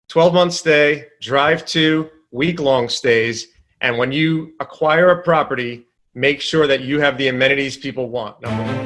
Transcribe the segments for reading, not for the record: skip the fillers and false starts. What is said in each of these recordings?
12-month stay, drive to, week-long stays. And when you acquire a property, make sure that you have the amenities people want. Number one.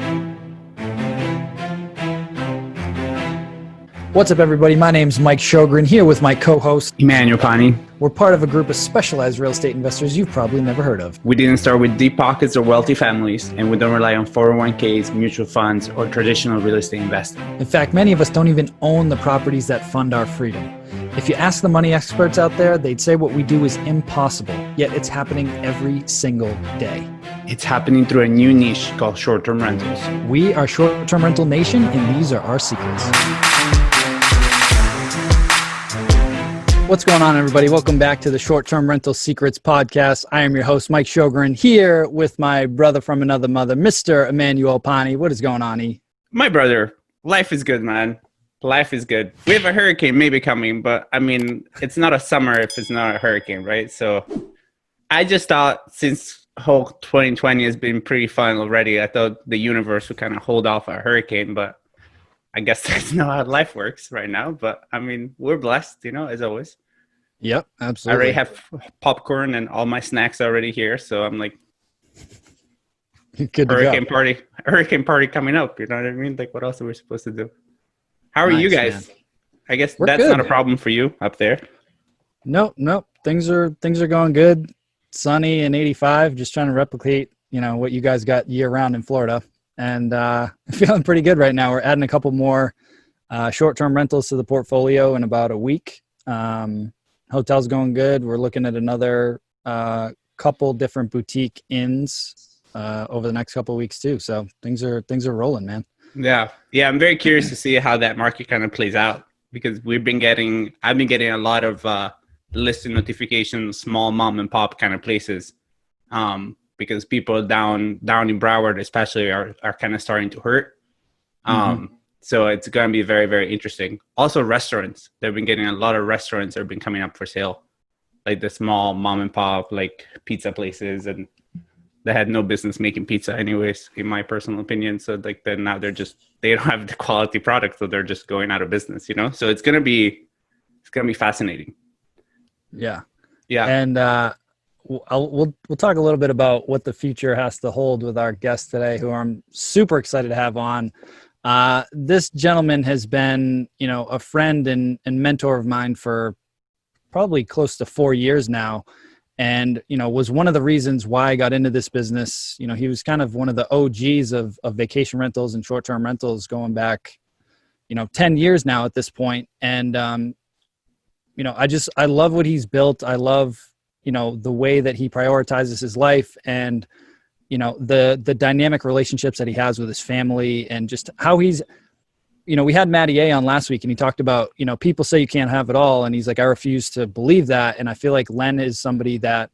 What's up, everybody? My name's Mike Sjogren, here with my co-host, Emmanuel Pani. We're part of a group of specialized real estate investors you've probably never heard of. We didn't start with deep pockets or wealthy families, and we don't rely on 401ks, mutual funds, or traditional real estate investing. In fact, many of us don't even own the properties that fund our freedom. If you ask the money experts out there, they'd say what we do is impossible, yet it's happening every single day. It's happening through a new niche called short-term rentals. We are Short-Term Rental Nation, and these are our secrets. What's going on, everybody? Welcome back to the Short-Term Rental Secrets podcast. I am your host, Mike Sjogren, here with my brother from another mother, Mr. Emmanuel Pani. What is going on, E? My brother, life is good, man. Life is good. We have a hurricane maybe coming, but I mean, it's not a summer if it's not a hurricane, right? So I just thought since whole 2020 has been pretty fun already, I thought the universe would kind of hold off a hurricane, but I guess that's not how life works right now. But I mean, we're blessed, as always. Yep, absolutely. I already have popcorn and all my snacks already here, so I'm like, good hurricane party coming up. You know what I mean? Like, what else are we supposed to do? How are you guys? Man. I guess that's good. Not a problem for you up there. Nope. Things are going good. Sunny and 85. Just trying to replicate, what you guys got year round in Florida, and feeling pretty good right now. We're adding a couple more short-term rentals to the portfolio in about a week. Hotel's going good. We're looking at another couple different boutique inns over the next couple of weeks too. So things are rolling, man. Yeah. I'm very curious to see how that market kind of plays out, because I've been getting a lot of listing notifications, small mom and pop kind of places, because people down in Broward especially are kind of starting to hurt. So it's going to be very, very interesting. Also, restaurants. They've been getting a lot of restaurants that have been coming up for sale, like the small mom and pop, like pizza places, and they had no business making pizza anyways, in my personal opinion. So like then now they don't have the quality product, so they're just going out of business. So it's gonna be fascinating. Yeah. And we'll talk a little bit about what the future has to hold with our guest today, who I'm super excited to have on. This gentleman has been, a friend and mentor of mine for probably close to 4 years now. And, was one of the reasons why I got into this business. He was kind of one of the OGs of vacation rentals and short-term rentals going back, 10 years now at this point. And, I love what he's built. I love, the way that he prioritizes his life, and the dynamic relationships that he has with his family, and just how he's, we had Matty A on last week, and he talked about, people say you can't have it all. And he's like, I refuse to believe that. And I feel like Len is somebody that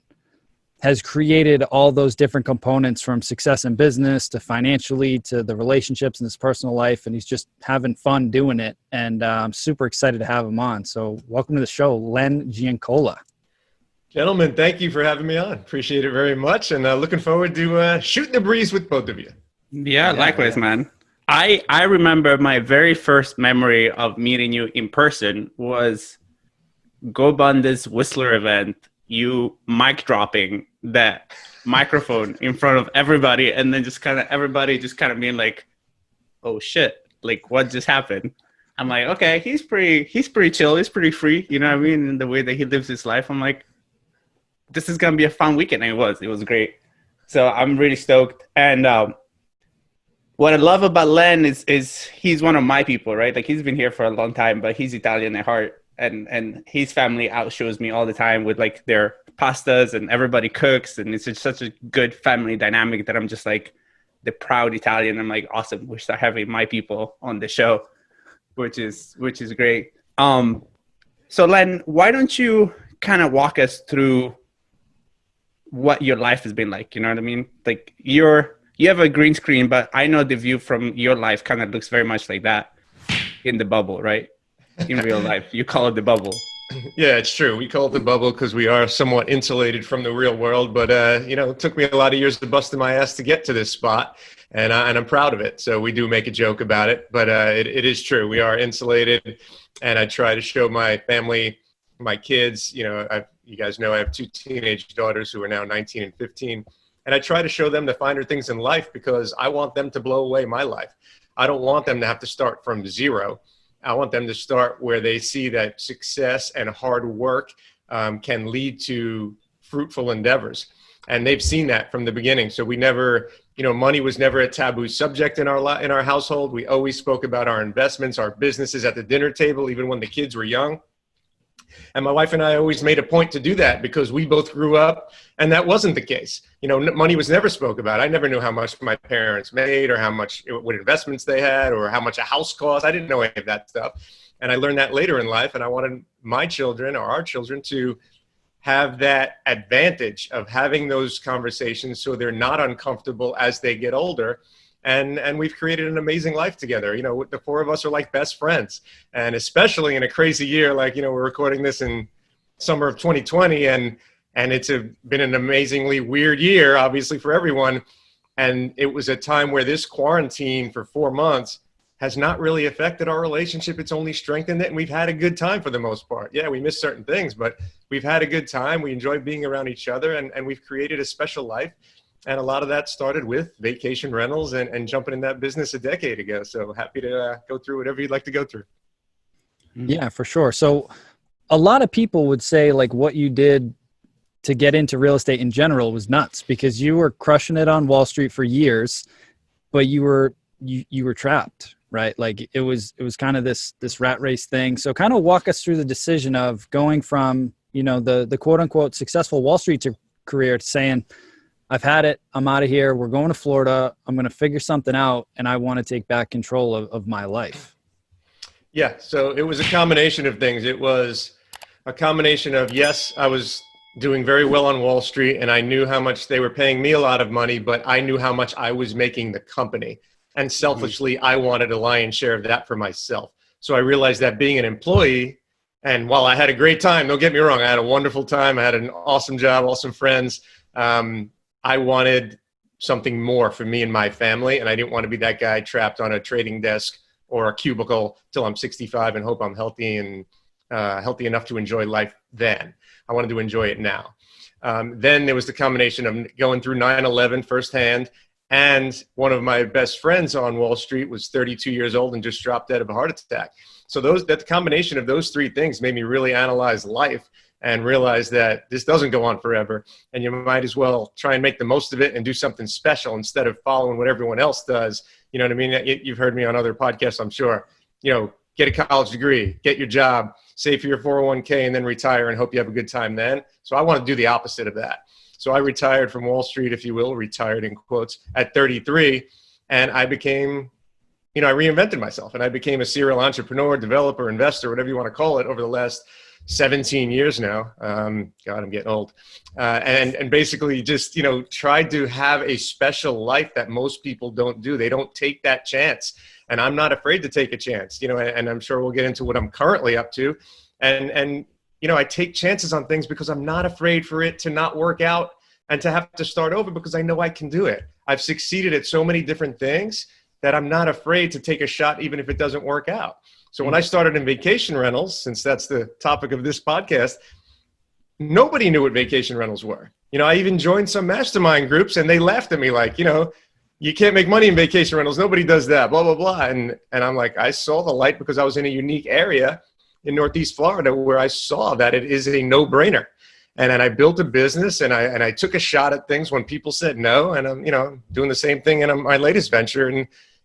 has created all those different components, from success in business to financially to the relationships in his personal life. And he's just having fun doing it. And I'm super excited to have him on. So welcome to the show, Len Giancola. Gentlemen, thank you for having me on. Appreciate it very much. And looking forward to shooting the breeze with both of you. Yeah, likewise, man. I remember my very first memory of meeting you in person was Go Bundes Whistler event, you mic dropping that microphone in front of everybody, and then everybody just kind of being like, oh shit, like what just happened? I'm like, okay, he's pretty chill, he's pretty free, you know what I mean? In the way that he lives his life. I'm like, this is gonna be a fun weekend. And it was great. So I'm really stoked. And what I love about Len is he's one of my people, right? Like, he's been here for a long time, but he's Italian at heart. And his family outshows me all the time with like their pastas, and everybody cooks. And it's just such a good family dynamic that I'm just like the proud Italian. I'm like, awesome. We start having my people on the show, which is great. So Len, why don't you kind of walk us through what your life has been like? You know what I mean? Like, you have a green screen, but I know the view from your life kind of looks very much like that in the bubble, right? In real life, you call it the bubble. Yeah, it's true. We call it the bubble because we are somewhat insulated from the real world. But it took me a lot of years to bust my ass to get to this spot, and I'm proud of it. So we do make a joke about it, but it is true. We are insulated, and I try to show my family, my kids. You guys know I have two teenage daughters who are now 19 and 15, and I try to show them the finer things in life because I want them to blow away my life. I don't want them to have to start from zero. I want them to start where they see that success and hard work can lead to fruitful endeavors. And they've seen that from the beginning. So we never, money was never a taboo subject in our household. We always spoke about our investments, our businesses at the dinner table, even when the kids were young. And my wife and I always made a point to do that because we both grew up and that wasn't the case. Money was never spoke about. I never knew how much my parents made or what investments they had or how much a house cost. I didn't know any of that stuff. And I learned that later in life. And I wanted my children or our children to have that advantage of having those conversations so they're not uncomfortable as they get older. And we've created an amazing life together. The four of us are like best friends. And especially in a crazy year, like, we're recording this in summer of 2020 and it's been an amazingly weird year, obviously, for everyone. And it was a time where this quarantine for 4 months has not really affected our relationship. It's only strengthened it. And we've had a good time for the most part. Yeah, we missed certain things, but we've had a good time. We enjoy being around each other and we've created a special life. And a lot of that started with vacation rentals and jumping in that business a decade ago. So happy to go through whatever you'd like to go through. Yeah, for sure. So a lot of people would say like what you did to get into real estate in general was nuts because you were crushing it on Wall Street for years, but you were trapped, right? Like it was kind of this rat race thing. So kind of walk us through the decision of going from, the quote unquote successful Wall Street career to saying, I've had it. I'm out of here. We're going to Florida. I'm going to figure something out. And I want to take back control of my life. Yeah. So it was a combination of things. It was a combination of, yes, I was doing very well on Wall Street and I knew how much they were paying me a lot of money, but I knew how much I was making the company. And selfishly, I wanted a lion's share of that for myself. So I realized that being an employee, and while I had a great time, don't get me wrong, I had a wonderful time. I had an awesome job, awesome friends. I wanted something more for me and my family, and I didn't want to be that guy trapped on a trading desk or a cubicle till I'm 65 and hope I'm healthy and healthy enough to enjoy life then. I wanted to enjoy it now. Then there was the combination of going through 9/11 firsthand, and one of my best friends on Wall Street was 32 years old and just dropped dead of a heart attack. So that combination of those three things made me really analyze life and realize that this doesn't go on forever. And you might as well try and make the most of it and do something special instead of following what everyone else does. You know what I mean? You've heard me on other podcasts, I'm sure. Get a college degree, get your job, save for your 401k, and then retire and hope you have a good time then. So I want to do the opposite of that. So I retired from Wall Street, if you will, retired in quotes, at 33. And I became, I reinvented myself and I became a serial entrepreneur, developer, investor, whatever you want to call it, over the last 17 years now. God, I'm getting old. And basically just, tried to have a special life that most people don't do. They don't take that chance. And I'm not afraid to take a chance, and I'm sure we'll get into what I'm currently up to. And I take chances on things because I'm not afraid for it to not work out and to have to start over because I know I can do it. I've succeeded at so many different things that I'm not afraid to take a shot even if it doesn't work out. So when I started in vacation rentals, since that's the topic of this podcast, nobody knew what vacation rentals were. I even joined some mastermind groups and they laughed at me like, you can't make money in vacation rentals. Nobody does that, blah, blah, blah. And I'm like, I saw the light because I was in a unique area in Northeast Florida where I saw that it is a no-brainer. And then I built a business and I took a shot at things when people said no. And I'm, doing the same thing in my latest venture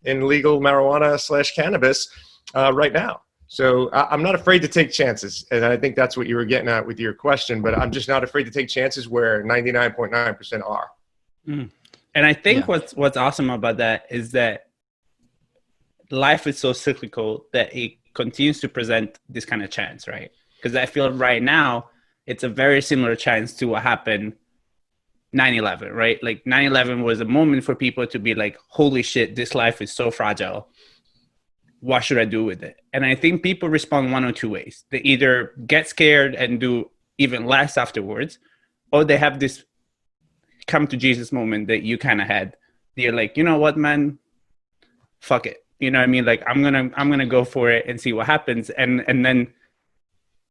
in legal marijuana / cannabis right now. So I'm not afraid to take chances. And I think that's what you were getting at with your question, but I'm just not afraid to take chances where 99.9% are. Mm. And I think what's awesome about that is that life is so cyclical that it continues to present this kind of chance, right? Because I feel right now, it's a very similar chance to what happened 9/11, right? Like 9/11 was a moment for people to be like, holy shit, this life is so fragile. what should I do with it? And I think people respond one or two ways. They either get scared and do even less afterwards, or they have this come to Jesus moment that you kind of had. You're like, you know what, man, fuck it. You know what I mean? Like, I'm gonna go for it and see what happens. And then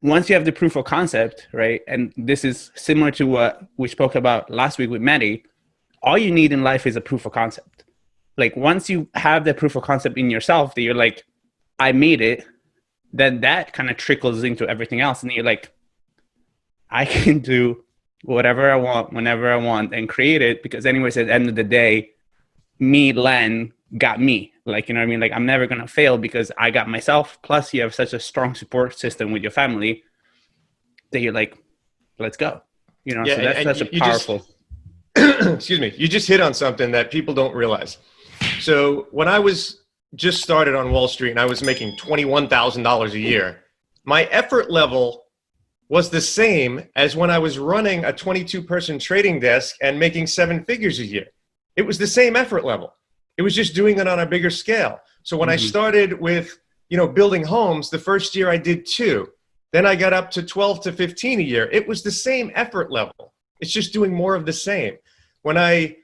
once you have the proof of concept, right? And this is similar to what we spoke about last week with Maddie. All you need in life is a proof of concept. Like, once you have the proof of concept in yourself that you're like, I made it, then that kind of trickles into everything else. And you're like, I can do whatever I want, whenever I want, and create it. Because anyways, at the end of the day, me, Len, got me. Like, you know what I mean? Like, I'm never going to fail because I got myself. Plus, you have such a strong support system with your family that you're like, let's go. You know, yeah, so that's such a powerful. Excuse me. You just hit on something that people don't realize. So when I was just started on Wall Street and I was making $21,000 a year, my effort level was the same as when I was running a 22-person trading desk and making 7 figures a year. It was the same effort level. It was just doing it on a bigger scale. So when I started with, building homes, the first year I did 2. Then I got up to 12 to 15 a year. It was the same effort level. It's just doing more of the same. When I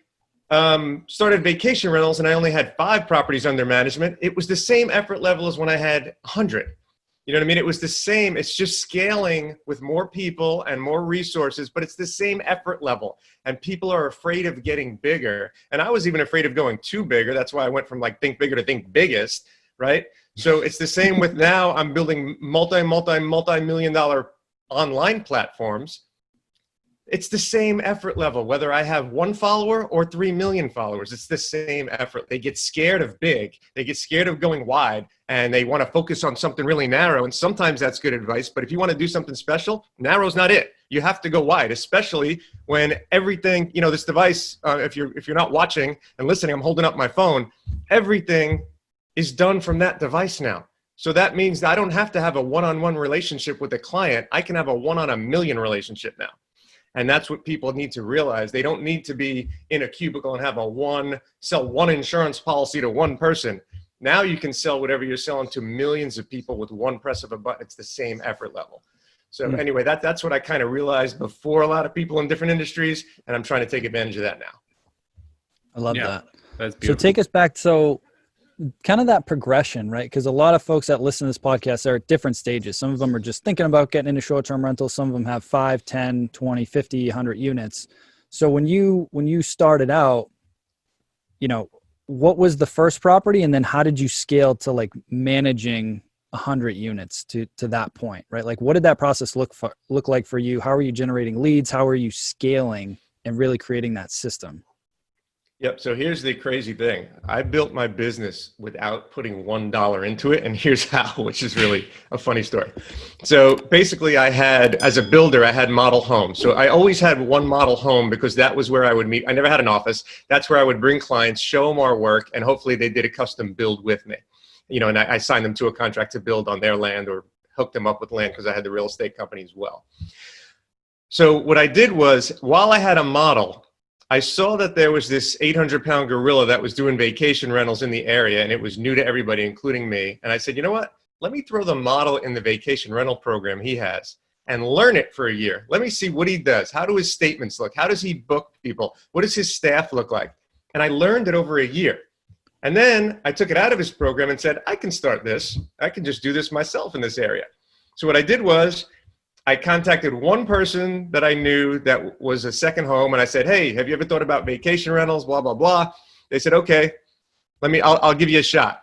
started vacation rentals and I only had 5 properties under management, it was the same effort level as when I had 100. You know what I mean? It was the same. It's just scaling with more people and more resources, but it's the same effort level. And people are afraid of getting bigger. And I was even afraid of going too bigger. That's why I went from like think bigger to think biggest, right? So it's the same with now I'm building multi-million dollar online platforms. It's the same effort level, whether I have 1 follower or 3 million followers. It's the same effort. They get scared of big. They get scared of going wide, and they want to focus on something really narrow. And sometimes that's good advice. But if you want to do something special, narrow's not it. You have to go wide, especially when everything, this device, if you're not watching and listening, I'm holding up my phone. Everything is done from that device now. So that means that I don't have to have a one-on-one relationship with a client. I can have a 1 on a million relationship now. And that's what people need to realize. They don't need to be in a cubicle and have sell one insurance policy to one person. Now you can sell whatever you're selling to millions of people with one press of a button. It's the same effort level. So anyway, that's what I kind of realized before a lot of people in different industries, and I'm trying to take advantage of that now. I love that. That's beautiful. So take us back. So kind of that progression, right? Because a lot of folks that listen to this podcast are at different stages. Some of them are just thinking about getting into short-term rentals. Some of them have 5, 10, 20, 50, 100 units. So when you started out, what was the first property? And then how did you scale to like managing 100 units to that point, right? Like, what did that process look like for you? How are you generating leads? How are you scaling and really creating that system? Yep. So here's the crazy thing. I built my business without putting $1 into it. And here's how, which is really a funny story. So basically as a builder, I had model homes. So I always had one model home because that was where I would meet. I never had an office. That's where I would bring clients, show them our work, and hopefully they did a custom build with me. And I signed them to a contract to build on their land or hooked them up with land because I had the real estate company as well. So what I did was, while I had a model, I saw that there was this 800-pound gorilla that was doing vacation rentals in the area, and it was new to everybody, including me. And I said, you know what? Let me throw the model in the vacation rental program he has and learn it for a year. Let me see what he does. How do his statements look? How does he book people? What does his staff look like? And I learned it over a year. And then I took it out of his program and said, I can start this. I can just do this myself in this area. So what I did was, I contacted one person that I knew that was a second home, and I said, hey, have you ever thought about vacation rentals, blah, blah, blah. They said, okay, I'll give you a shot.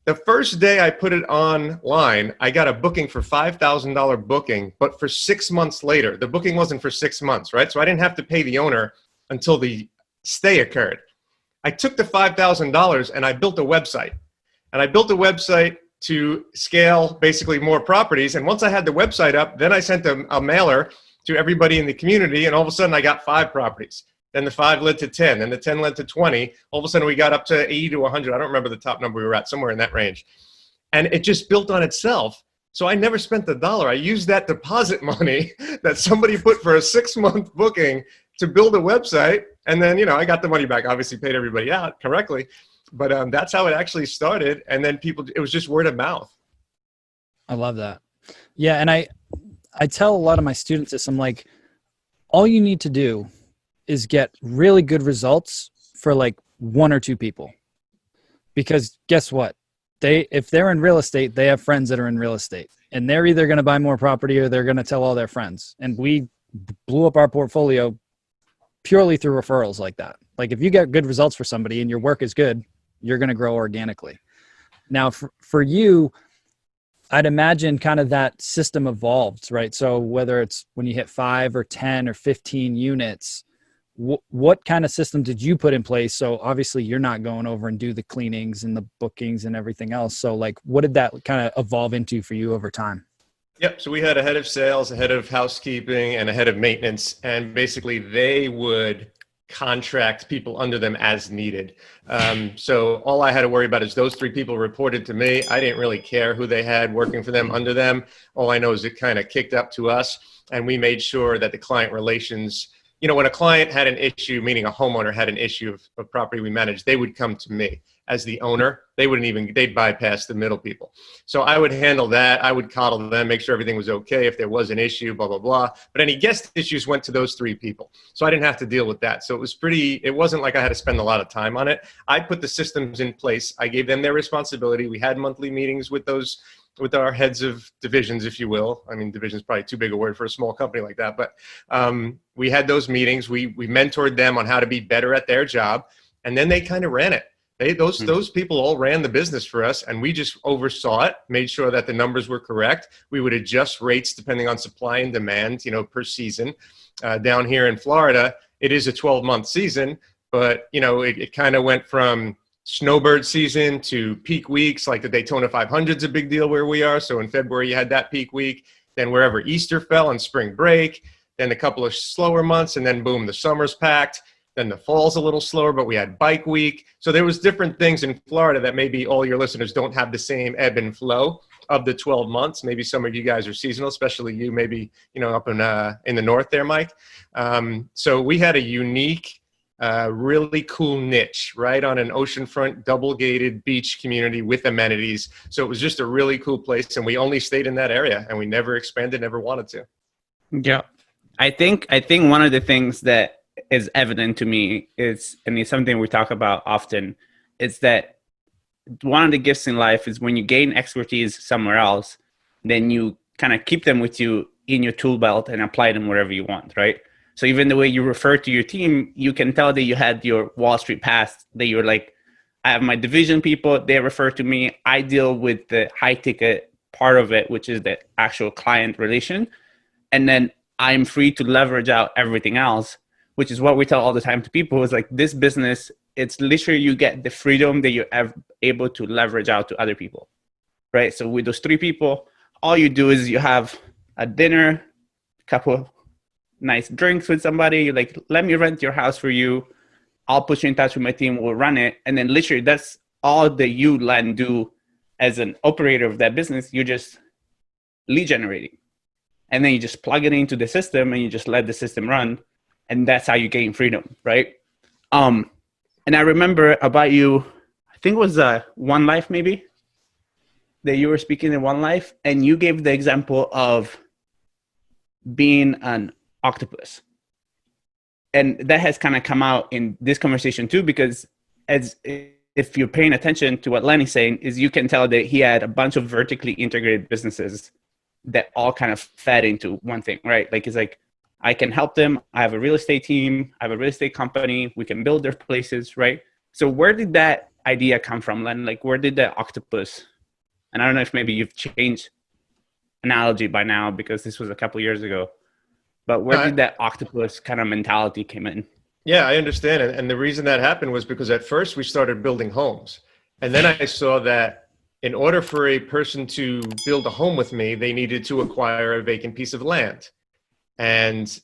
The first day I put it online, I got a booking for $5,000 booking, but for 6 months later. The booking wasn't for 6 months, right? So I didn't have to pay the owner until the stay occurred. I took the $5,000 and I built a website. And I built a website to scale basically more properties. And once I had the website up, then I sent a mailer to everybody in the community, and all of a sudden I got 5 properties. Then the 5 led to 10, and the 10 led to 20. All of a sudden we got up to 80 to 100. I don't remember the top number we were at, somewhere in that range. And it just built on itself. So I never spent the dollar. I used that deposit money that somebody put for a 6-month booking to build a website. And then, I got the money back, obviously paid everybody out correctly. But that's how it actually started. And then it was just word of mouth. I love that. Yeah. And I tell a lot of my students this. I'm like, all you need to do is get really good results for like 1 or 2 people. Because guess what? If they're in real estate, they have friends that are in real estate, and they're either going to buy more property or they're going to tell all their friends. And we blew up our portfolio purely through referrals like that. Like if you get good results for somebody and your work is good, you're going to grow organically. Now for you, I'd imagine kind of that system evolved, right? So whether it's when you hit 5 or 10 or 15 units, what kind of system did you put in place? So obviously you're not going over and do the cleanings and the bookings and everything else. So like, what did that kind of evolve into for you over time? Yep. So we had a head of sales, a head of housekeeping, and a head of maintenance. And basically they would contract people under them as needed. So all I had to worry about is those 3 people reported to me. I didn't really care who they had working for them under them. All I know is it kind of kicked up to us, and we made sure that the client relations, when a client had an issue, meaning a homeowner had an issue of property we managed, they would come to me as the owner. They'd bypass the middle people. So I would handle that. I would coddle them, make sure everything was okay. If there was an issue, blah, blah, blah. But any guest issues went to those 3 people. So I didn't have to deal with that. So it wasn't like I had to spend a lot of time on it. I put the systems in place. I gave them their responsibility. We had monthly meetings with our heads of divisions, if you will. I mean, division is probably too big a word for a small company like that. But we had those meetings. We mentored them on how to be better at their job. And then they kind of ran it. Those people all ran the business for us, and we just oversaw it, made sure that the numbers were correct. We would adjust rates depending on supply and demand, per season. Down here in Florida, it is a 12-month season, but, it kind of went from snowbird season to peak weeks. Like the Daytona 500 is a big deal where we are. So in February, you had that peak week. Then wherever Easter fell and spring break, then a couple of slower months, and then boom, the summer's packed. Then the fall's a little slower, but we had bike week. So there was different things in Florida that maybe all your listeners don't have the same ebb and flow of the 12 months. Maybe some of you guys are seasonal, especially you, maybe, up in the north there, Mike. So we had a unique, really cool niche right on an oceanfront, double gated beach community with amenities. So it was just a really cool place. And we only stayed in that area, and we never expanded, never wanted to. Yeah. I think one of the things that is evident to me is, and it's something we talk about often, is that one of the gifts in life is when you gain expertise somewhere else, then you kind of keep them with you in your tool belt and apply them wherever you want, right? So even the way you refer to your team, you can tell that you had your Wall Street past, that you're like, I have my division people, they refer to me, I deal with the high ticket part of it, which is the actual client relation. And then I'm free to leverage out everything else, which is what we tell all the time to people, is like, this business, it's literally you get the freedom that you're able to leverage out to other people, right? So with those 3 people, all you do is you have a dinner, a couple of nice drinks with somebody. You're like, let me rent your house for you. I'll put you in touch with my team. We'll run it. And then literally that's all that you, Len, do as an operator of that business. You're just lead generating. And then you just plug it into the system and you just let the system run. And that's how you gain freedom, right? And I remember about you, I think it was One Life maybe, that you were speaking in One Life, and you gave the example of being an octopus. And that has kind of come out in this conversation too, because if you're paying attention to what Lenny's saying, is you can tell that he had a bunch of vertically integrated businesses that all kind of fed into one thing, right? Like, it's like, I can help them. I have a real estate team. I have a real estate company. We can build their places, right? So where did that idea come from, Len? Like, where did that octopus? And I don't know if maybe you've changed analogy by now because this was a couple years ago. But where did that octopus kind of mentality come in? Yeah, I understand. And the reason that happened was because at first we started building homes. And then I saw that in order for a person to build a home with me, they needed to acquire a vacant piece of land. And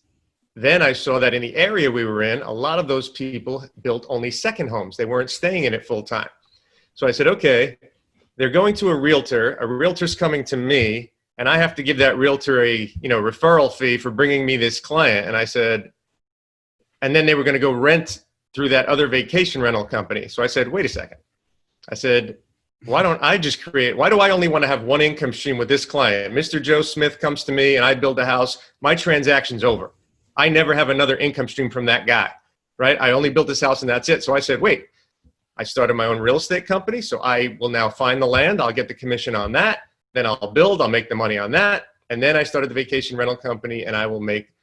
then I saw that in the area we were in, a lot of those people built only second homes. They weren't staying in it full time. So I said, okay, they're going to a realtor's coming to me, and I have to give that realtor a referral fee for bringing me this client. And I said, and then they were going to go rent through that other vacation rental company. So I said, wait a second, I said, why do I only want to have one income stream with this client? Mr. Joe Smith comes to me and I build a house. My transaction's over. I never have another income stream from that guy, right? I only built this house and that's it. So I said, wait, I started my own real estate company. So I will now find the land. I'll get the commission on that. Then I'll build, I'll make the money on that. And then I started the vacation rental company and I will make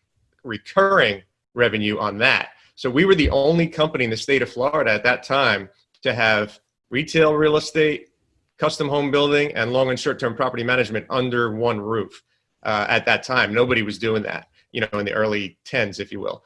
recurring revenue on that. So we were the only company in the state of Florida at that time to have retail real estate, custom home building, and long and short-term property management under one roof. At that time, nobody was doing that, in the early 10s, if you will.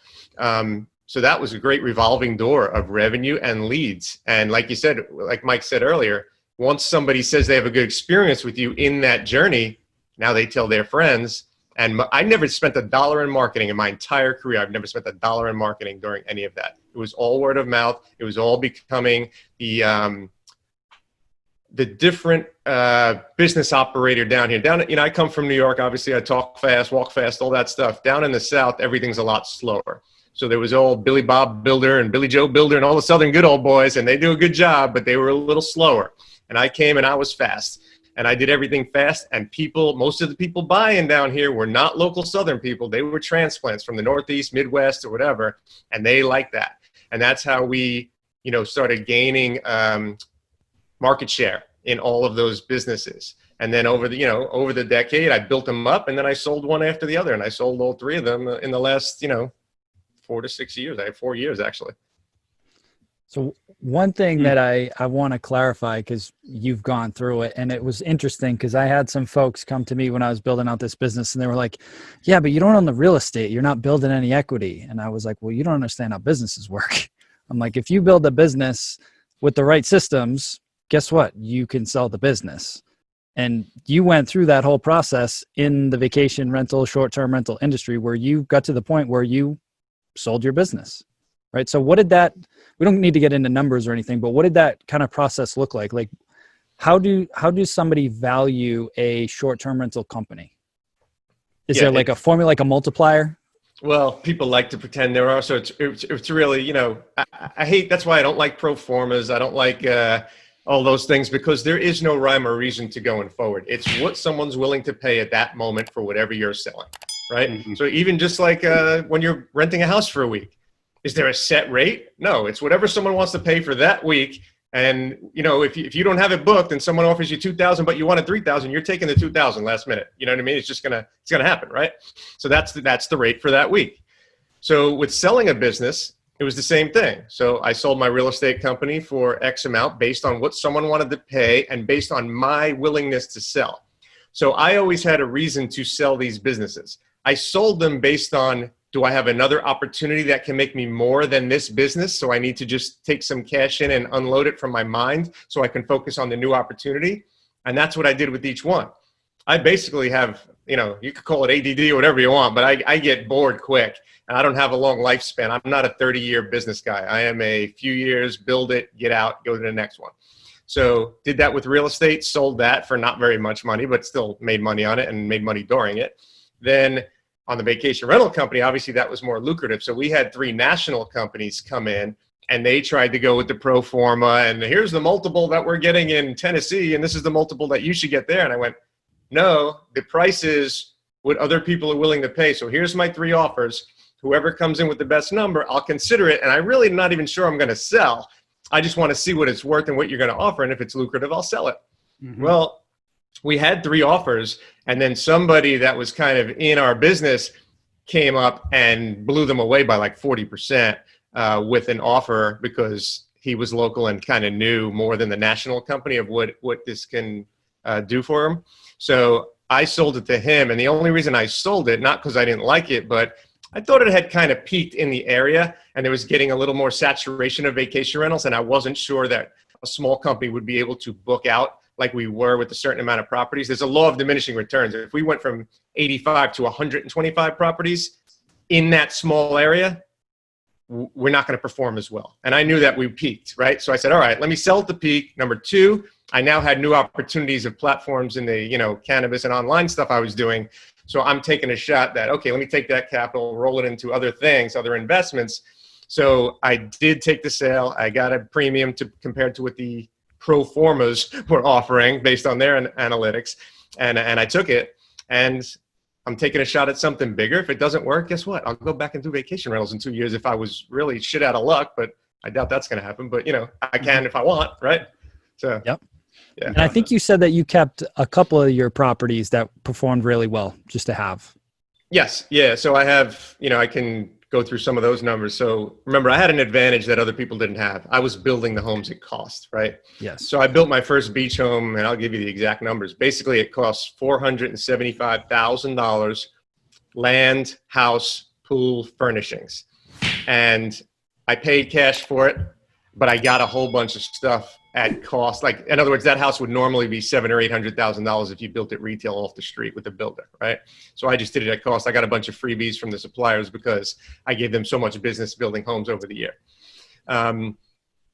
So that was a great revolving door of revenue and leads. And like you said, like Mike said earlier, once somebody says they have a good experience with you in that journey, now they tell their friends. And I never spent $1 in marketing in my entire career. I've never spent $1 in marketing during any of that. It was all word of mouth. It was all becoming the different business operator down here. I come from New York. Obviously, I talk fast, walk fast, all that stuff. Down in the South, everything's a lot slower. So there was old Billy Bob Builder and Billy Joe Builder and all the Southern good old boys, and they do a good job, but they were a little slower. And I came and I was fast. And I did everything fast, and most of the people buying down here were not local Southern people. They were transplants from the Northeast, Midwest, or whatever, and they liked that. And that's how we, started gaining market share in all of those businesses. And then over the decade, I built them up, and then I sold one after the other, and I sold all three of them in the last, 4 to 6 years. I had 4 years actually. So one thing that I want to clarify, because you've gone through it, and it was interesting because I had some folks come to me when I was building out this business, and they were like, yeah, but you don't own the real estate. You're not building any equity. And I was like, well, you don't understand how businesses work. I'm like, if you build a business with the right systems, guess what? You can sell the business. And you went through that whole process in the vacation rental, short-term rental industry where you got to the point where you sold your business. Right. So we don't need to get into numbers or anything, but what did that kind of process look like? Like, how do somebody value a short-term rental company? Is there like a formula, like a multiplier? Well, people like to pretend there are. So it's really, I hate, that's why I don't like pro formas. I don't like all those things, because there is no rhyme or reason to going forward. It's what someone's willing to pay at that moment for whatever you're selling. Right. Mm-hmm. So even just like when you're renting a house for a week, is there a set rate? No, it's whatever someone wants to pay for that week. And, if you don't have it booked and someone offers you $2,000, but you wanted $3,000, you're taking the $2,000 last minute. You know what I mean? It's going to happen. Right. So that's the rate for that week. So with selling a business, it was the same thing. So I sold my real estate company for X amount based on what someone wanted to pay and based on my willingness to sell. So I always had a reason to sell these businesses. I sold them based on, do I have another opportunity that can make me more than this business? So I need to just take some cash in and unload it from my mind so I can focus on the new opportunity. And that's what I did with each one. I basically have, you could call it ADD or whatever you want, but I get bored quick and I don't have a long lifespan. I'm not a 30-year business guy. I am a few years, build it, get out, go to the next one. So did that with real estate, sold that for not very much money, but still made money on it and made money during it. Then on the vacation rental company, obviously that was more lucrative. So we had 3 national companies come in and they tried to go with the pro forma and here's the multiple that we're getting in Tennessee and this is the multiple that you should get there. And I went, no, the price is what other people are willing to pay. So here's my 3 offers. Whoever comes in with the best number, I'll consider it. And I really am not even sure I'm going to sell. I just want to see what it's worth and what you're going to offer. And if it's lucrative, I'll sell it. Mm-hmm. Well, we had 3 offers and then somebody that was kind of in our business came up and blew them away by like 40% with an offer because he was local and kind of knew more than the national company of what this can do for him. So I sold it to him. And the only reason I sold it, not because I didn't like it, but I thought it had kind of peaked in the area and it was getting a little more saturation of vacation rentals. And I wasn't sure that a small company would be able to book out like we were with a certain amount of properties. There's a law of diminishing returns. If we went from 85 to 125 properties in that small area, we're not going to perform as well. And I knew that we peaked, right? So I said, all right, let me sell at the peak. Number 2, I now had new opportunities of platforms in the, cannabis and online stuff I was doing. So I'm taking a shot that, okay, let me take that capital, roll it into other things, other investments. So I did take the sale. I got a premium compared to what the pro formas were offering based on their analytics. And I took it, and I'm taking a shot at something bigger. If it doesn't work, guess what? I'll go back and do vacation rentals in 2 years if I was really shit out of luck, but I doubt that's going to happen. But, you know, I can if I want, right? So, Yep. Yeah. And I think you said that you kept a couple of your properties that performed really well just to have. Yes. Yeah. So I have, you know, I can go through some of those numbers. So remember, I had an advantage that other people didn't have. I was building the homes at cost, right? Yes. So I built my first beach home, and I'll give you the exact numbers. Basically, it costs $475,000, land, house, pool, furnishings. And I paid cash for it, but I got a whole bunch of stuff at cost. Like, in other words, that house would normally be $700,000 or $800,000 if you built it retail off the street with the builder, right? So I just did it at cost. I got a bunch of freebies from the suppliers because I gave them so much business building homes over the year. I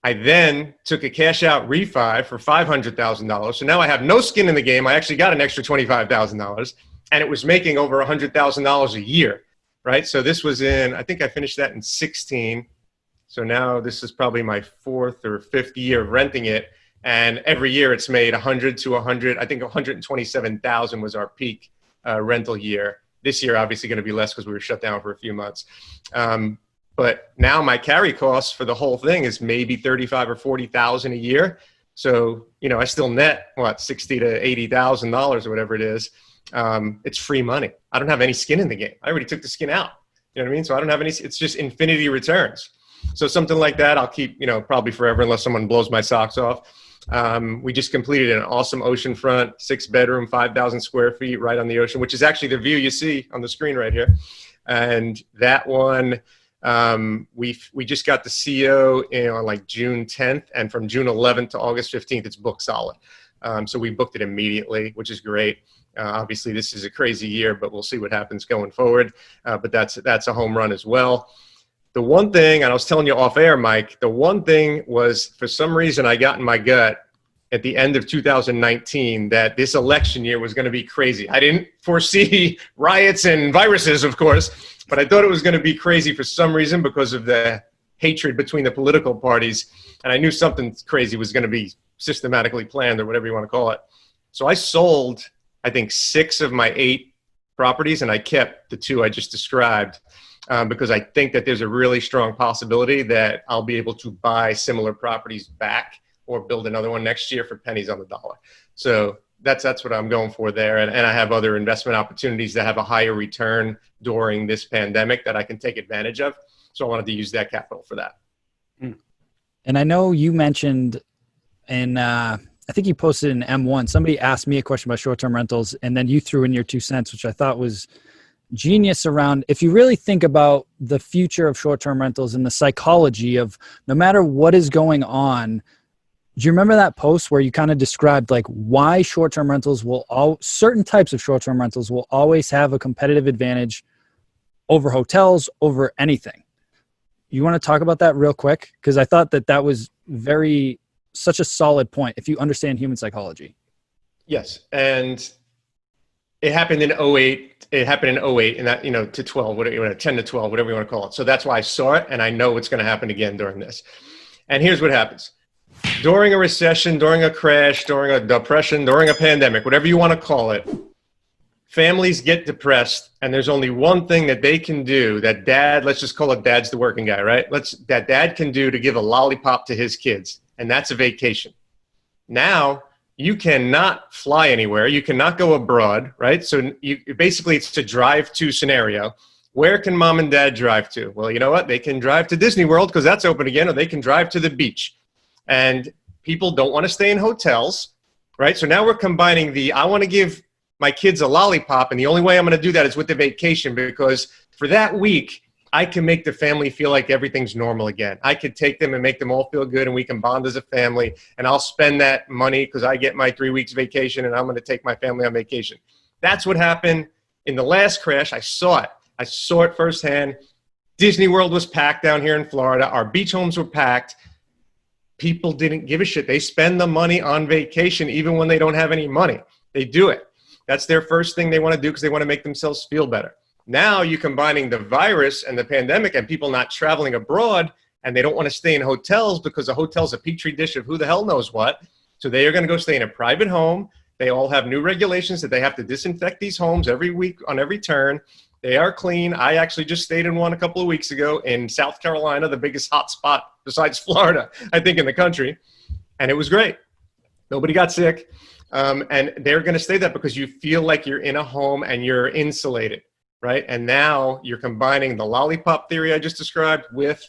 then took a cash out refi for $500,000. So now I have no skin in the game. I actually got an extra $25,000, and it was making over $100,000 a year, right? So this was I think I finished that in 16. So now this is probably my 4th or 5th year of renting it. And every year it's made 100 to 100. I think 127,000 was our peak rental year. This year, obviously going to be less because we were shut down for a few months. But now my carry costs for the whole thing is maybe 35 or 40,000 a year. So, you know, I still net what, 60 to $80,000 or whatever it is. It's free money. I don't have any skin in the game. I already took the skin out. You know what I mean? So I don't have any, it's just infinity returns. So something like that, I'll keep, you know, probably forever unless someone blows my socks off. We just completed an awesome oceanfront, 6-bedroom, 5,000 square feet right on the ocean, which is actually the view you see on the screen right here. And that one, we just got the CO on like June 10th, and from June 11th to August 15th, it's booked solid. So we booked it immediately, which is great. Obviously, this is a crazy year, but we'll see what happens going forward. But that's a home run as well. The one thing, and I was telling you off air, Mike, the one thing was, for some reason, I got in my gut at the end of 2019 that this election year was going to be crazy. I didn't foresee riots and viruses, of course, but I thought it was going to be crazy for some reason because of the hatred between the political parties. And I knew something crazy was going to be systematically planned, or whatever you want to call it. So I sold, I think, 6 of my 8 properties, and I kept the 2 I just described. Because I think that there's a really strong possibility that I'll be able to buy similar properties back or build another one next year for pennies on the dollar. So that's what I'm going for there. And I have other investment opportunities that have a higher return during this pandemic that I can take advantage of. So I wanted to use that capital for that. And I know you mentioned, and I think you posted in M1, somebody asked me a question about short-term rentals, and then you threw in your 2 cents, which I thought was genius around, if you really think about the future of short-term rentals and the psychology of no matter what is going on. Do you remember that post where you kind of described like why short-term rentals certain types of short-term rentals will always have a competitive advantage over hotels, over anything? You want to talk about that real quick? Because I thought that was such a solid point if you understand human psychology. Yes. And it happened in 08. It happened in 08 and that, you know, to 12, whatever, 10 to 12, whatever you want to call it. So that's why I saw it, and I know it's going to happen again during this. And here's what happens. During a recession, during a crash, during a depression, during a pandemic, whatever you want to call it, families get depressed, and there's only one thing that they can do that dad, let's just call it dad's the working guy, right? That dad can do to give a lollipop to his kids, and that's a vacation. Now, you cannot fly anywhere. You cannot go abroad, right? So basically it's a drive-to scenario. Where can mom and dad drive to? Well, you know what? They can drive to Disney World because that's open again, or they can drive to the beach. And people don't want to stay in hotels, right? So now we're combining I want to give my kids a lollipop, and the only way I'm going to do that is with the vacation, because for that week, I can make the family feel like everything's normal again. I could take them and make them all feel good, and we can bond as a family, and I'll spend that money because I get my 3 weeks vacation, and I'm going to take my family on vacation. That's what happened in the last crash. I saw it. I saw it firsthand. Disney World was packed down here in Florida. Our beach homes were packed. People didn't give a shit. They spend the money on vacation even when they don't have any money. They do it. That's their first thing they want to do because they want to make themselves feel better. Now you're combining the virus and the pandemic and people not traveling abroad, and they don't want to stay in hotels because a hotel's a petri dish of who the hell knows what. So they are going to go stay in a private home. They all have new regulations that they have to disinfect these homes every week on every turn. They are clean. I actually just stayed in one a couple of weeks ago in South Carolina, the biggest hot spot besides Florida, I think, in the country. And it was great. Nobody got sick. And they're going to stay there because you feel like you're in a home and you're insulated, right? And now you're combining the lollipop theory I just described with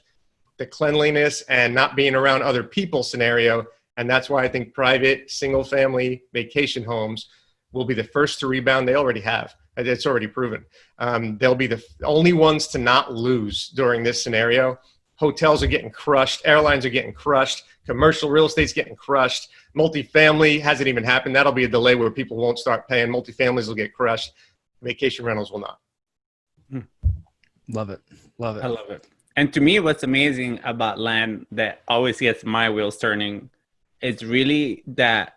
the cleanliness and not being around other people scenario. And that's why I think private single family vacation homes will be the first to rebound. They already have. It's already proven. They'll be the only ones to not lose during this scenario. Hotels are getting crushed. Airlines are getting crushed. Commercial real estate's getting crushed. Multifamily hasn't even happened. That'll be a delay where people won't start paying. Multifamilies will get crushed. Vacation rentals will not. Love it. Love it. I love it. And to me, what's amazing about Len that always gets my wheels turning is really that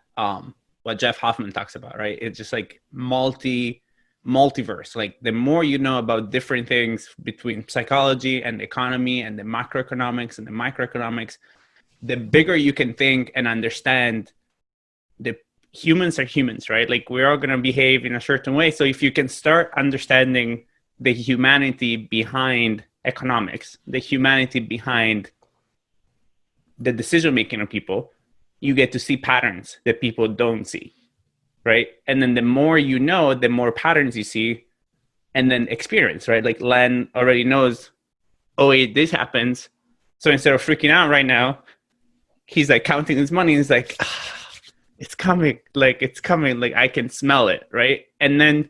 what Jeff Hoffman talks about, right? It's just like multiverse. Like the more you know about different things between psychology and the economy and the macroeconomics and the microeconomics, the bigger you can think and understand the humans are humans, right? Like we're all going to behave in a certain way. So if you can start understanding the humanity behind economics, the humanity behind the decision-making of people, you get to see patterns that people don't see, right? And then the more you know, the more patterns you see, and then experience, right? Like Len already knows, oh wait, this happens. So instead of freaking out right now, he's like counting his money. He's like, it's coming. Like it's coming. Like I can smell it, right? And then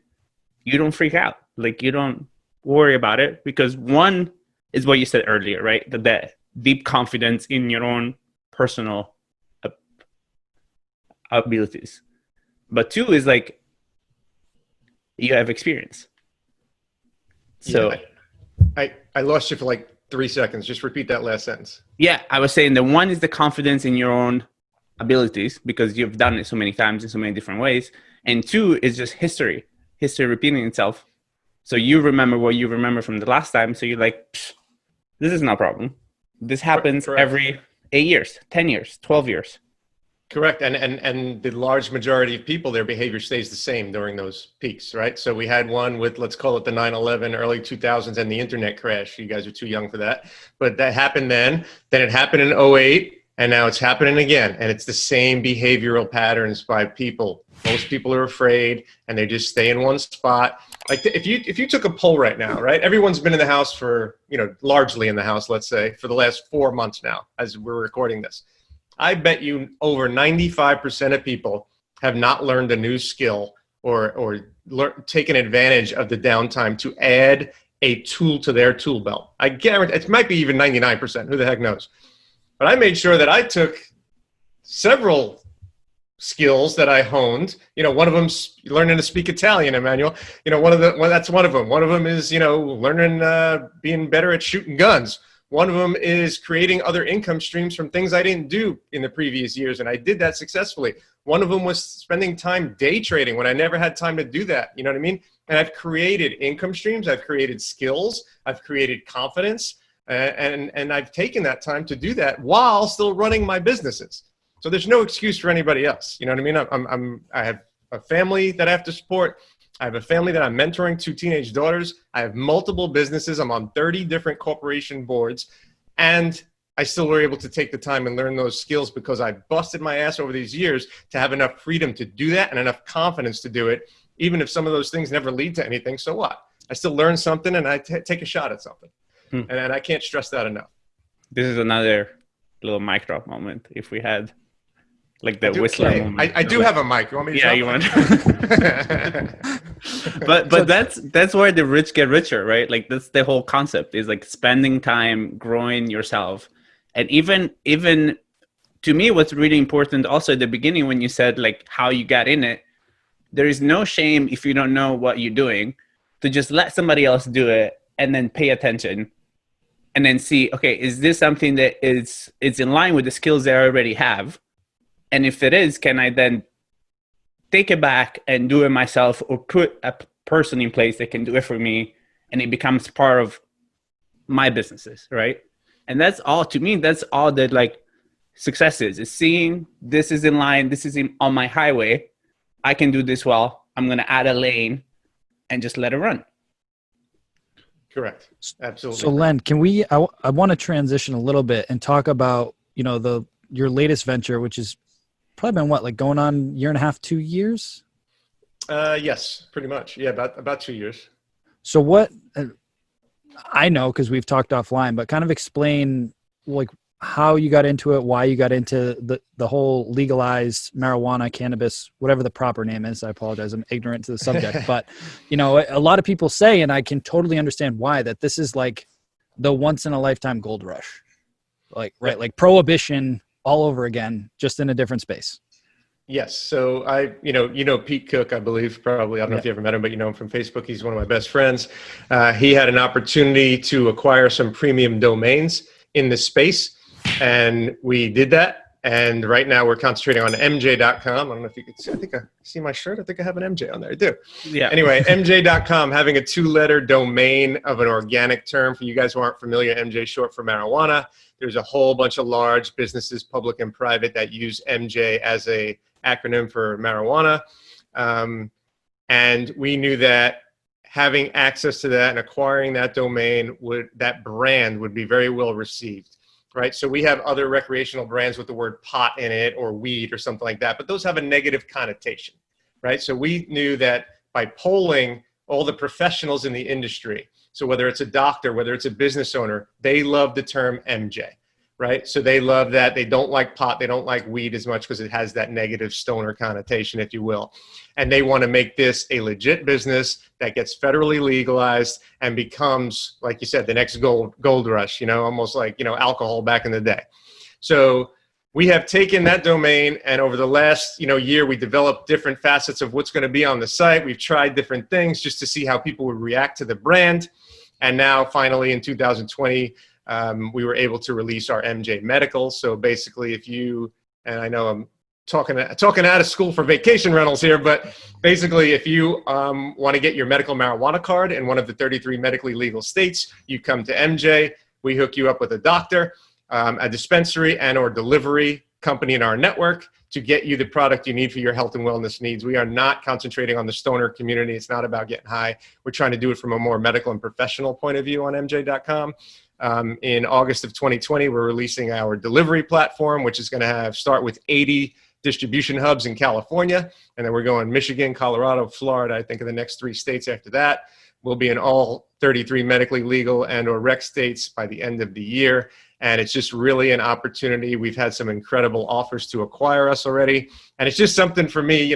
you don't freak out. Like you don't worry about it because one is what you said earlier, right? That deep confidence in your own personal abilities. But two is like you have experience. So yeah, I lost you for like 3 seconds. Just repeat that last sentence. Yeah, I was saying that one is the confidence in your own abilities because you've done it so many times in so many different ways. And two is just history repeating itself. So you remember what you remember from the last time. So you're like, this is no problem. This happens every 8 years, 10 years, 12 years. Correct. And the large majority of people, their behavior stays the same during those peaks, right? So we had one with, let's call it the 9/11, early 2000s and the internet crash. You guys are too young for that. But that happened then it happened in '08, and now it's happening again. And it's the same behavioral patterns by people. Most people are afraid and they just stay in one spot. Like if you took a poll right now, right? Everyone's been in the house for, largely in the house, let's say, for the last 4 months now as we're recording this. I bet you over 95% of people have not learned a new skill or taken advantage of the downtime to add a tool to their tool belt. I guarantee it might be even 99%. Who the heck knows? But I made sure that I took several skills that I honed. One of them's learning to speak Italian, Emmanuel. That's one of them. One of them is, learning, being better at shooting guns. One of them is creating other income streams from things I didn't do in the previous years, and I did that successfully. One of them was spending time day trading when I never had time to do that. You know what I mean? And I've created income streams. I've created skills. I've created confidence, and I've taken that time to do that while still running my businesses. So there's no excuse for anybody else. You know what I mean? I have a family that I have to support. I have a family that I'm mentoring, 2 teenage daughters. I have multiple businesses. I'm on 30 different corporation boards. And I still were able to take the time and learn those skills because I busted my ass over these years to have enough freedom to do that and enough confidence to do it. Even if some of those things never lead to anything, so what? I still learn something and I take a shot at something. And I can't stress that enough. This is another little mic drop moment. If we had like the whistler moment. I do have a mic. You want me to Yeah, you want. But that's where the rich get richer, right? Like that's the whole concept is like spending time growing yourself. And even to me, what's really important also at the beginning when you said like how you got in it, there is no shame if you don't know what you're doing to just let somebody else do it and then pay attention and then see, okay, is this something that is in line with the skills that I already have? And if it is, can I then take it back and do it myself or put a person in place that can do it for me and it becomes part of my businesses, right? And that's all, to me, that's all that like success is seeing this is in line, this is on my highway. I can do this well. I'm going to add a lane and just let it run. Correct. Absolutely. So Len, can we, I want to transition a little bit and talk about, you know, your latest venture, which is probably been what, like going on 1.5, 2 years? Yes, pretty much. Yeah. About 2 years. So what, I know, cause we've talked offline, but kind of explain like how you got into it, why you got into the whole legalized marijuana, cannabis, whatever the proper name is. I apologize. I'm ignorant to the subject, but you know, a lot of people say, and I can totally understand why, that this is like the once in a lifetime gold rush, like, right. Like prohibition all over again, just in a different space. Yes. So you know, Pete Cook, I believe, probably, I don't know if you ever met him, but you know him from Facebook. He's one of my best friends. He had an opportunity to acquire some premium domains in this space, and we did that. And right now we're concentrating on MJ.com. I don't know if you can see, I think I see my shirt. I think I have an MJ on there. I do. Yeah. Anyway, MJ.com, having a 2-letter domain of an organic term. For you guys who aren't familiar, MJ short for marijuana. There's a whole bunch of large businesses, public and private, that use MJ as a acronym for marijuana. And we knew that having access to that and acquiring that domain, that brand would be very well received, right? So we have other recreational brands with the word pot in it or weed or something like that, but those have a negative connotation, right? So we knew that by polling all the professionals in the industry, so whether it's a doctor, whether it's a business owner, they love the term MJ, right? So they love that. They don't like pot. They don't like weed as much because it has that negative stoner connotation, if you will. And they want to make this a legit business that gets federally legalized and becomes, like you said, the next gold rush, you know, almost like, you know, alcohol back in the day. So we have taken that domain, and over the last, year, we developed different facets of what's going to be on the site. We've tried different things just to see how people would react to the brand. And now finally in 2020, we were able to release our MJ Medical. So basically, if you, and I know I'm talking out of school for vacation rentals here, but basically if you want to get your medical marijuana card in one of the 33 medically legal states, you come to MJ. We hook you up with a doctor, a dispensary and or delivery company in our network to get you the product you need for your health and wellness needs. We are not concentrating on the stoner community. It's not about getting high. We're trying to do it from a more medical and professional point of view on MJ.com. In August of 2020, we're releasing our delivery platform, which is going to start with 80 distribution hubs in California. And then we're going Michigan, Colorado, Florida, I think, in the next 3 states after that. We'll be in all 33 medically legal and or rec states by the end of the year. And it's just really an opportunity. We've had some incredible offers to acquire us already. And it's just something for me,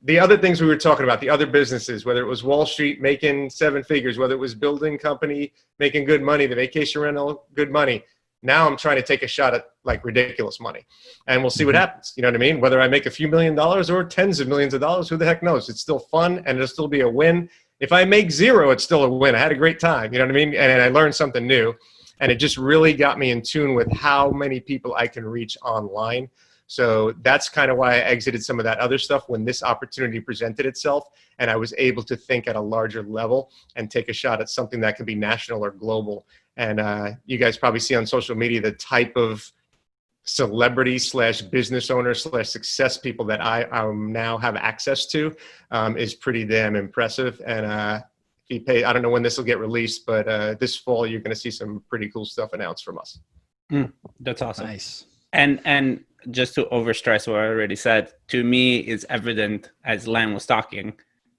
the other things we were talking about, the other businesses, whether it was Wall Street making 7 figures, whether it was building company making good money, the vacation rental, good money. Now I'm trying to take a shot at like ridiculous money, and we'll see what happens. You know what I mean? Whether I make a few $1 million or tens of millions of dollars, who the heck knows? It's still fun and it'll still be a win. If I make 0, it's still a win. I had a great time. You know what I mean? And I learned something new, and it just really got me in tune with how many people I can reach online. So that's kind of why I exited some of that other stuff when this opportunity presented itself, and I was able to think at a larger level and take a shot at something that could be national or global. And you guys probably see on social media the type of celebrity / business owner / success people that I now have access to is pretty damn impressive. And if you pay, I don't know when this will get released, but this fall you're going to see some pretty cool stuff announced from us. That's awesome. Nice. And just to overstress what I already said, to me it's evident, as Len was talking,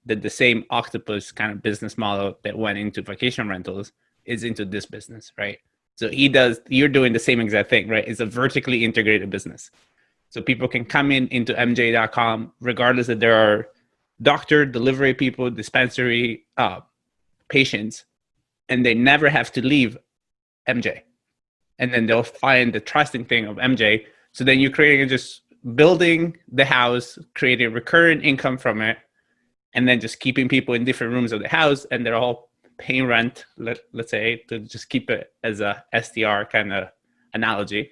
that the same Octopus kind of business model that went into vacation rentals is into this business, right? So you're doing the same exact thing, right? It's a vertically integrated business. So people can come into MJ.com, regardless if there are doctor, delivery people, dispensary, patients, and they never have to leave MJ. And then they'll find the trusting thing of MJ. So then you're creating just building the house, creating recurrent income from it, and then just keeping people in different rooms of the house, and they're all paying rent, let's say, to just keep it as a SDR kind of analogy.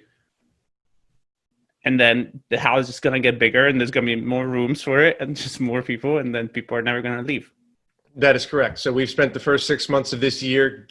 And then the house is going to get bigger, and there's going to be more rooms for it, and just more people, and then people are never going to leave. That is correct. So we've spent the first 6 months of this year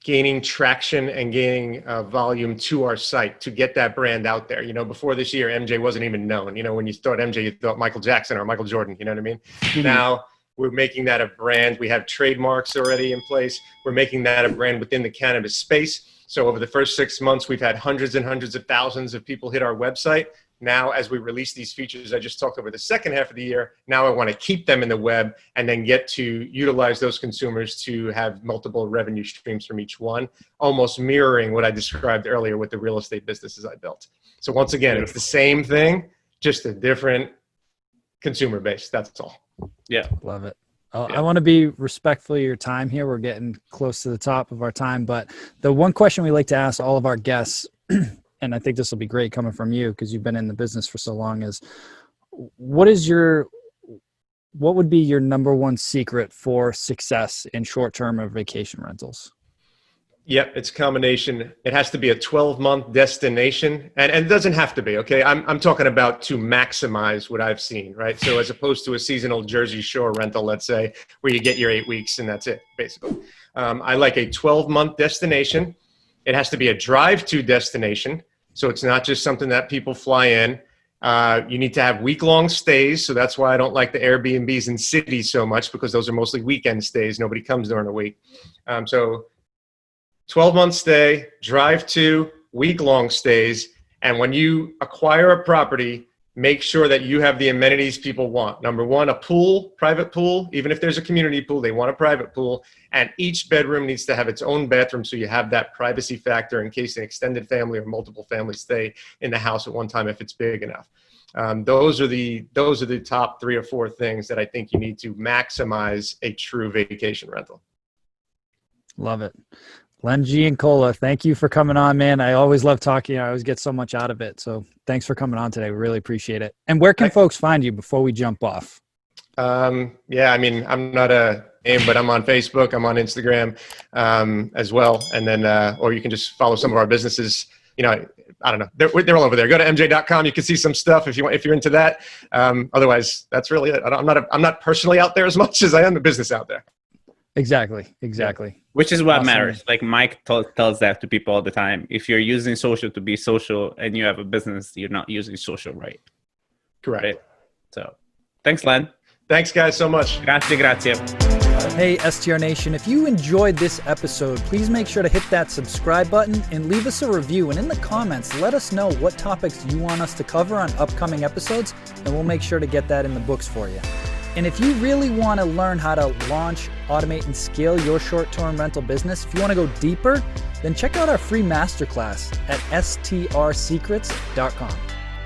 gaining traction and gaining volume to our site to get that brand out there. Before this year, MJ wasn't even known. When you thought MJ, you thought Michael Jackson or Michael Jordan, you know what I mean? Mm-hmm. Now we're making that a brand. We have trademarks already in place. We're making that a brand within the cannabis space. So over the first 6 months, we've had hundreds and hundreds of thousands of people hit our website. Now, as we release these features I just talked over the second half of the year, now I want to keep them in the web and then get to utilize those consumers to have multiple revenue streams from each one, almost mirroring what I described earlier with the real estate businesses I built. So once again, it's the same thing, just a different consumer base. That's all. Yeah. Love it. I want to be respectful of your time here. We're getting close to the top of our time, but the one question we like to ask all of our guests, and I think this will be great coming from you because you've been in the business for so long, is what would be your number one secret for success in short-term or vacation rentals? Yep, it's a combination. It has to be a 12-month destination, and it doesn't have to be, okay? I'm talking about to maximize what I've seen, right? So as opposed to a seasonal Jersey Shore rental, let's say, where you get your 8 weeks and that's it, basically. I like a 12-month destination. It has to be a drive-to destination, so it's not just something that people fly in. You need to have week-long stays, so that's why I don't like the Airbnbs in cities so much, because those are mostly weekend stays. Nobody comes during the week. So 12-month stay, drive to, week-long stays. And when you acquire a property, make sure that you have the amenities people want. Number one, a pool, private pool. Even if there's a community pool, they want a private pool. And each bedroom needs to have its own bathroom, so you have that privacy factor in case an extended family or multiple families stay in the house at one time if it's big enough. Those are the top 3 or 4 things that I think you need to maximize a true vacation rental. Love it. Len Giancola, thank you for coming on, man. I always love talking. I always get so much out of it. So thanks for coming on today. We really appreciate it. And where can folks find you before we jump off? Yeah, I mean, I'm not a name, but I'm on Facebook. I'm on Instagram as well. And then, or you can just follow some of our businesses. I don't know. They're all over there. Go to mj.com. You can see some stuff if you're into that. Otherwise, that's really it. I'm not personally out there as much as I am the business out there. Exactly. Which is what Awesome. matters. Like Mike tells that to people all the time. If you're using social to be social and you have a business, you're not using social right. Correct. Right? So thanks, Len. Thanks, guys, so much. Grazie. Hey, STR Nation, if you enjoyed this episode, please make sure to hit that subscribe button and leave us a review. And in the comments, let us know what topics you want us to cover on upcoming episodes, and we'll make sure to get that in the books for you. And if you really want to learn how to launch, automate, and scale your short-term rental business, if you want to go deeper, then check out our free masterclass at strsecrets.com.